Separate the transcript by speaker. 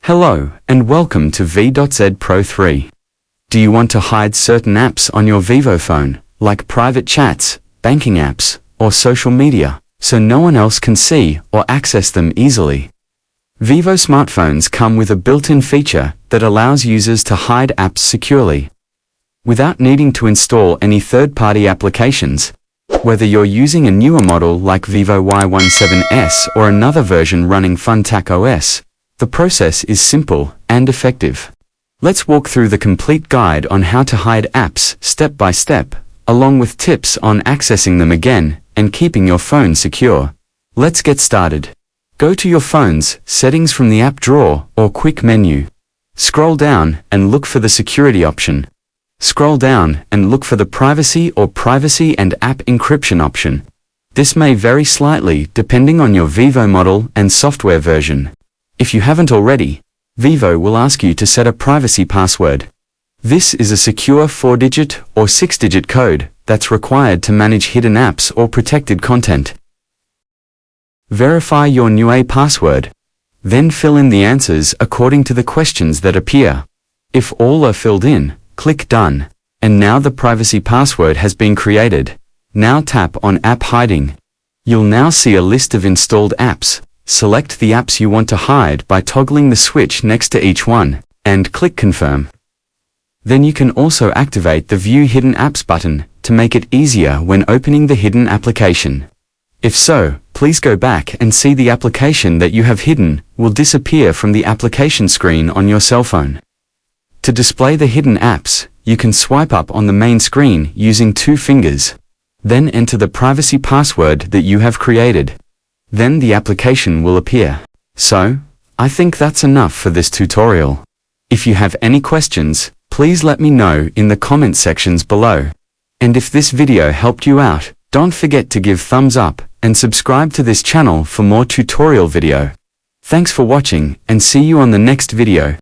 Speaker 1: Hello, and welcome to V.Z Pro 3. Do you want to hide certain apps on your Vivo phone, like private chats, banking apps, or social media, so no one else can see or access them easily? Vivo smartphones come with a built-in feature that allows users to hide apps securely, without needing to install any third-party applications. Whether you're using a newer model like Vivo Y17s or another version running Funtac OS, the process is simple and effective. Let's walk through the complete guide on how to hide apps step by step, along with tips on accessing them again and keeping your phone secure. Let's get started. Go to your phone's settings from the app drawer or quick menu. Scroll down and look for the security option. Scroll down and look for the privacy or privacy and app encryption option. This may vary slightly depending on your Vivo model and software version. If you haven't already, Vivo will ask you to set a privacy password. This is a secure 4-digit or 6-digit code that's required to manage hidden apps or protected content. Verify your new password. Then fill in the answers according to the questions that appear. If all are filled in, click Done. And now the privacy password has been created. Now tap on App Hiding. You'll now see a list of installed apps. Select the apps you want to hide by toggling the switch next to each one, and click Confirm. Then you can also activate the View Hidden Apps button to make it easier when opening the hidden application. If so, please go back and see the application that you have hidden will disappear from the application screen on your cell phone. To display the hidden apps, you can swipe up on the main screen using 2 fingers. Then enter the privacy password that you have created. Then the application will appear. So, I think that's enough for this tutorial. If you have any questions, please let me know in the comment sections below. And if this video helped you out, don't forget to give thumbs up and subscribe to this channel for more tutorial video. Thanks for watching and see you on the next video.